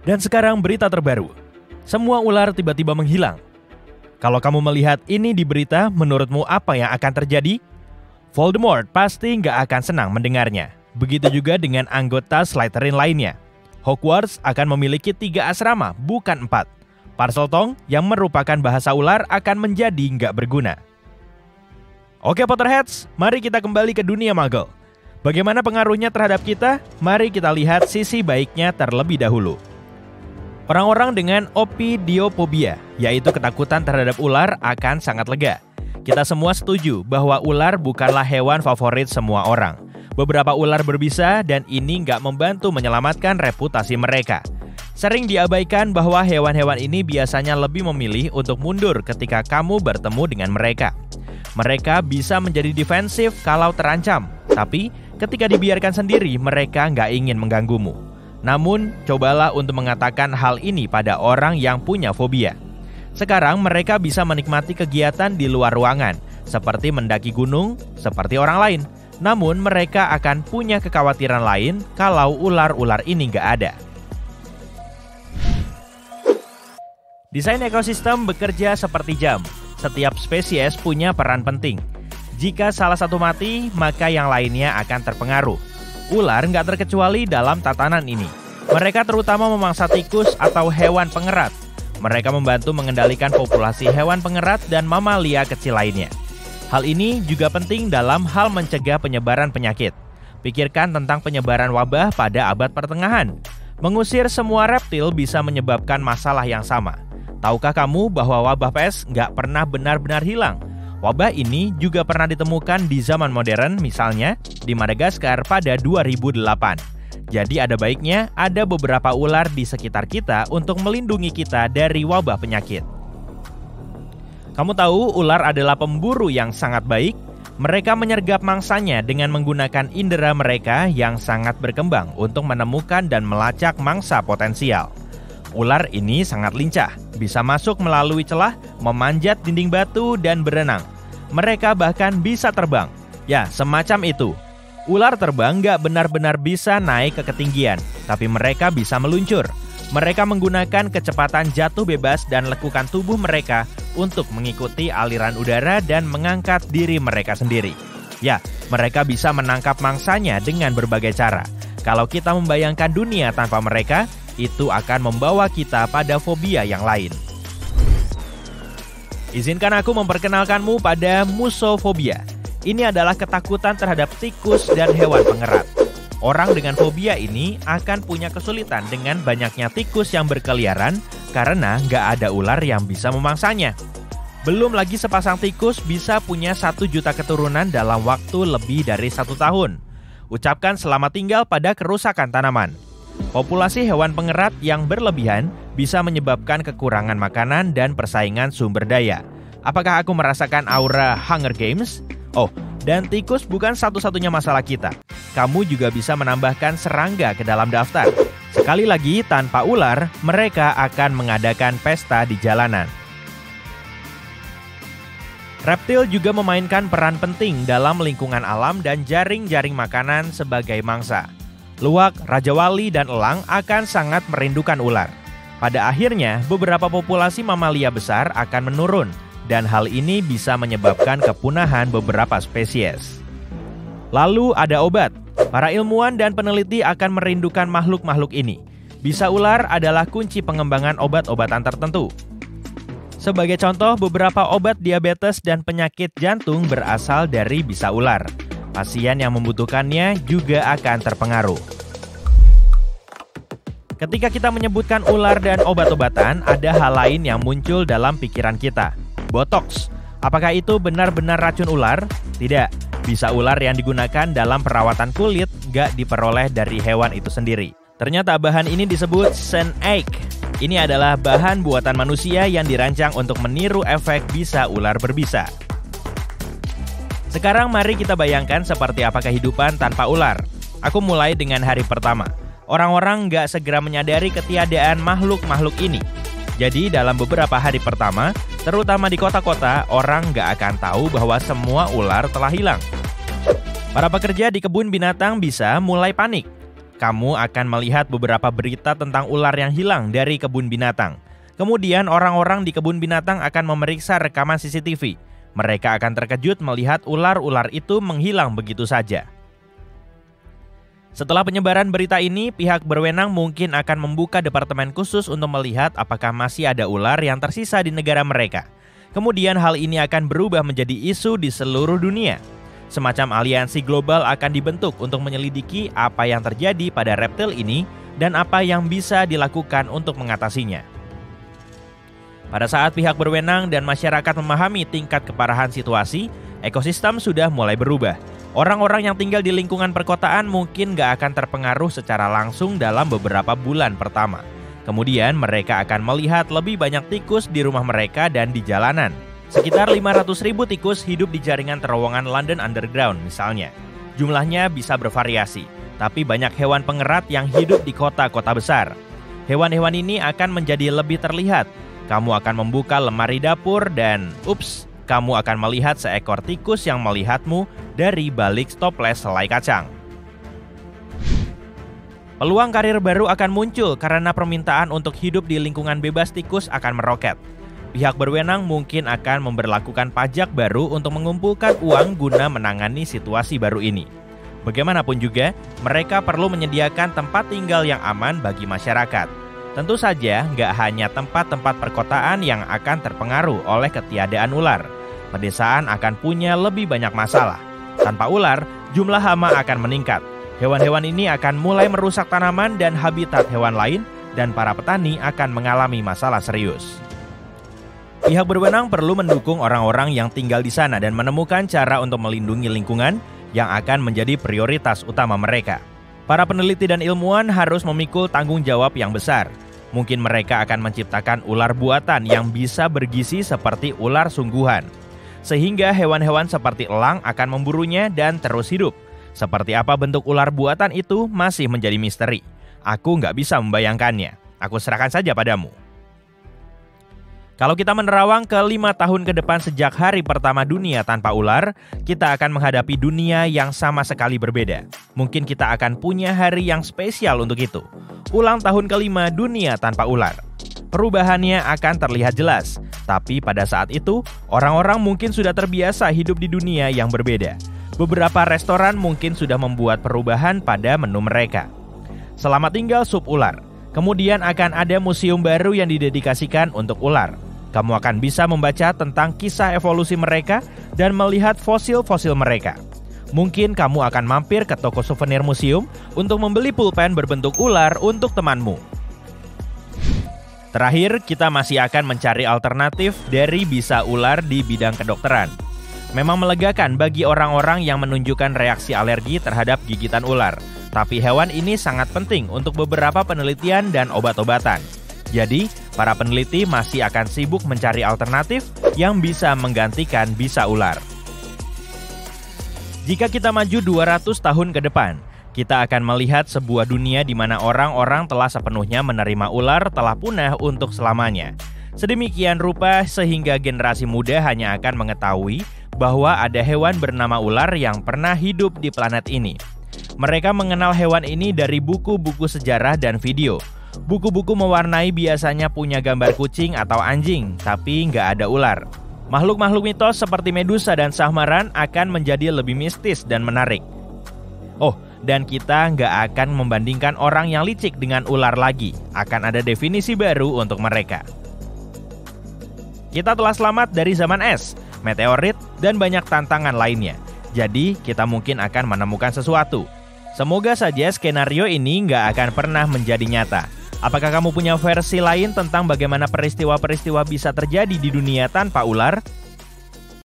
Dan sekarang berita terbaru. Semua ular tiba-tiba menghilang. Kalau kamu melihat ini di berita, menurutmu apa yang akan terjadi? Voldemort pasti nggak akan senang mendengarnya. Begitu juga dengan anggota Slytherin lainnya. Hogwarts akan memiliki 3 asrama, bukan 4. Parseltongue yang merupakan bahasa ular akan menjadi nggak berguna. Oke Potterheads, mari kita kembali ke dunia Muggle. Bagaimana pengaruhnya terhadap kita? Mari kita lihat sisi baiknya terlebih dahulu. Orang-orang dengan opidiophobia, yaitu ketakutan terhadap ular, akan sangat lega. Kita semua setuju bahwa ular bukanlah hewan favorit semua orang. Beberapa ular berbisa dan ini nggak membantu menyelamatkan reputasi mereka. Sering diabaikan bahwa hewan-hewan ini biasanya lebih memilih untuk mundur ketika kamu bertemu dengan mereka. Mereka bisa menjadi defensif kalau terancam, tapi ketika dibiarkan sendiri mereka nggak ingin mengganggumu. Namun, cobalah untuk mengatakan hal ini pada orang yang punya fobia. Sekarang mereka bisa menikmati kegiatan di luar ruangan, seperti mendaki gunung, seperti orang lain. Namun, mereka akan punya kekhawatiran lain kalau ular-ular ini nggak ada. Desain ekosistem bekerja seperti jam. Setiap spesies punya peran penting. Jika salah satu mati, maka yang lainnya akan terpengaruh. Ular nggak terkecuali dalam tatanan ini. Mereka terutama memangsa tikus atau hewan pengerat. Mereka membantu mengendalikan populasi hewan pengerat dan mamalia kecil lainnya. Hal ini juga penting dalam hal mencegah penyebaran penyakit. Pikirkan tentang penyebaran wabah pada abad pertengahan. Mengusir semua reptil bisa menyebabkan masalah yang sama. Tahukah kamu bahwa wabah pes nggak pernah benar-benar hilang? Wabah ini juga pernah ditemukan di zaman modern, misalnya di Madagaskar pada 2008. Jadi ada baiknya ada beberapa ular di sekitar kita untuk melindungi kita dari wabah penyakit. Kamu tahu ular adalah pemburu yang sangat baik? Mereka menyergap mangsanya dengan menggunakan indera mereka yang sangat berkembang untuk menemukan dan melacak mangsa potensial. Ular ini sangat lincah, bisa masuk melalui celah, memanjat dinding batu, dan berenang. Mereka bahkan bisa terbang. Ya, semacam itu. Ular terbang nggak benar-benar bisa naik ke ketinggian, tapi mereka bisa meluncur. Mereka menggunakan kecepatan jatuh bebas dan lekukan tubuh mereka untuk mengikuti aliran udara dan mengangkat diri mereka sendiri. Ya, mereka bisa menangkap mangsanya dengan berbagai cara. Kalau kita membayangkan dunia tanpa mereka, itu akan membawa kita pada fobia yang lain. Izinkan aku memperkenalkanmu pada musofobia. Ini adalah ketakutan terhadap tikus dan hewan pengerat. Orang dengan fobia ini akan punya kesulitan dengan banyaknya tikus yang berkeliaran karena nggak ada ular yang bisa memangsanya. Belum lagi sepasang tikus bisa punya 1 juta keturunan dalam waktu lebih dari 1 tahun. Ucapkan selamat tinggal pada kerusakan tanaman. Populasi hewan pengerat yang berlebihan bisa menyebabkan kekurangan makanan dan persaingan sumber daya. Apakah aku merasakan aura Hunger Games? Oh, dan tikus bukan satu-satunya masalah kita. Kamu juga bisa menambahkan serangga ke dalam daftar. Sekali lagi, tanpa ular, mereka akan mengadakan pesta di jalanan. Reptil juga memainkan peran penting dalam lingkungan alam dan jaring-jaring makanan sebagai mangsa. Luwak, raja wali, dan elang akan sangat merindukan ular. Pada akhirnya, beberapa populasi mamalia besar akan menurun, dan hal ini bisa menyebabkan kepunahan beberapa spesies. Lalu ada obat. Para ilmuwan dan peneliti akan merindukan makhluk-makhluk ini. Bisa ular adalah kunci pengembangan obat-obatan tertentu. Sebagai contoh, beberapa obat diabetes dan penyakit jantung berasal dari bisa ular. Pasien yang membutuhkannya juga akan terpengaruh. Ketika kita menyebutkan ular dan obat-obatan, ada hal lain yang muncul dalam pikiran kita. Botox. Apakah itu benar-benar racun ular? Tidak. Bisa ular yang digunakan dalam perawatan kulit gak diperoleh dari hewan itu sendiri. Ternyata bahan ini disebut SNAC. Ini adalah bahan buatan manusia yang dirancang untuk meniru efek bisa ular berbisa. Sekarang mari kita bayangkan seperti apa kehidupan tanpa ular. Aku mulai dengan hari pertama. Orang-orang nggak segera menyadari ketiadaan makhluk-makhluk ini. Jadi dalam beberapa hari pertama, terutama di kota-kota, orang nggak akan tahu bahwa semua ular telah hilang. Para pekerja di kebun binatang bisa mulai panik. kamu akan melihat beberapa berita tentang ular yang hilang dari kebun binatang. Kemudian orang-orang di kebun binatang akan memeriksa rekaman CCTV. Mereka akan terkejut melihat ular-ular itu menghilang begitu saja. Setelah penyebaran berita ini, pihak berwenang mungkin akan membuka departemen khusus untuk melihat apakah masih ada ular yang tersisa di negara mereka. Kemudian hal ini akan berubah menjadi isu di seluruh dunia. Semacam aliansi global akan dibentuk untuk menyelidiki apa yang terjadi pada reptil ini dan apa yang bisa dilakukan untuk mengatasinya. Pada saat pihak berwenang dan masyarakat memahami tingkat keparahan situasi, ekosistem sudah mulai berubah. Orang-orang yang tinggal di lingkungan perkotaan mungkin gak akan terpengaruh secara langsung dalam beberapa bulan pertama. Kemudian mereka akan melihat lebih banyak tikus di rumah mereka dan di jalanan. Sekitar 500.000 tikus hidup di jaringan terowongan London Underground misalnya. Jumlahnya bisa bervariasi, tapi banyak hewan pengerat yang hidup di kota-kota besar. Hewan-hewan ini akan menjadi lebih terlihat. Kamu akan membuka lemari dapur dan kamu akan melihat seekor tikus yang melihatmu dari balik toples selai kacang. Peluang karir baru akan muncul karena permintaan untuk hidup di lingkungan bebas tikus akan meroket. Pihak berwenang mungkin akan memberlakukan pajak baru untuk mengumpulkan uang guna menangani situasi baru ini. Bagaimanapun juga, mereka perlu menyediakan tempat tinggal yang aman bagi masyarakat. Tentu saja, nggak hanya tempat-tempat perkotaan yang akan terpengaruh oleh ketiadaan ular. Pedesaan akan punya lebih banyak masalah. Tanpa ular, jumlah hama akan meningkat. Hewan-hewan ini akan mulai merusak tanaman dan habitat hewan lain, dan para petani akan mengalami masalah serius. Pihak berwenang perlu mendukung orang-orang yang tinggal di sana dan menemukan cara untuk melindungi lingkungan yang akan menjadi prioritas utama mereka. Para peneliti dan ilmuwan harus memikul tanggung jawab yang besar. Mungkin mereka akan menciptakan ular buatan yang bisa bergizi seperti ular sungguhan. Sehingga hewan-hewan seperti elang akan memburunya dan terus hidup. Seperti apa bentuk ular buatan itu masih menjadi misteri. Aku nggak bisa membayangkannya. Aku serahkan saja padamu. Kalau kita menerawang ke 5 tahun ke depan sejak hari pertama dunia tanpa ular, kita akan menghadapi dunia yang sama sekali berbeda. Mungkin kita akan punya hari yang spesial untuk itu. Ulang tahun ke-5 dunia tanpa ular. Perubahannya akan terlihat jelas, tapi pada saat itu, orang-orang mungkin sudah terbiasa hidup di dunia yang berbeda. Beberapa restoran mungkin sudah membuat perubahan pada menu mereka. Selamat tinggal sup ular. Kemudian akan ada museum baru yang didedikasikan untuk ular. Kamu akan bisa membaca tentang kisah evolusi mereka dan melihat fosil-fosil mereka. Mungkin kamu akan mampir ke toko souvenir museum untuk membeli pulpen berbentuk ular untuk temanmu. Terakhir, kita masih akan mencari alternatif dari bisa ular di bidang kedokteran. Memang melegakan bagi orang-orang yang menunjukkan reaksi alergi terhadap gigitan ular. Tapi hewan ini sangat penting untuk beberapa penelitian dan obat-obatan. Jadi, para peneliti masih akan sibuk mencari alternatif yang bisa menggantikan bisa ular. Jika kita maju 200 tahun ke depan, kita akan melihat sebuah dunia di mana orang-orang telah sepenuhnya menerima ular telah punah untuk selamanya. Sedemikian rupa sehingga generasi muda hanya akan mengetahui bahwa ada hewan bernama ular yang pernah hidup di planet ini. Mereka mengenal hewan ini dari buku-buku sejarah dan video. Buku-buku mewarnai biasanya punya gambar kucing atau anjing, tapi nggak ada ular. Makhluk-makhluk mitos seperti Medusa dan Sahmaran akan menjadi lebih mistis dan menarik. Oh, dan kita nggak akan membandingkan orang yang licik dengan ular lagi. Akan ada definisi baru untuk mereka. Kita telah selamat dari zaman es, meteorit, dan banyak tantangan lainnya. Jadi, kita mungkin akan menemukan sesuatu. Semoga saja skenario ini nggak akan pernah menjadi nyata. Apakah kamu punya versi lain tentang bagaimana peristiwa-peristiwa bisa terjadi di dunia tanpa ular?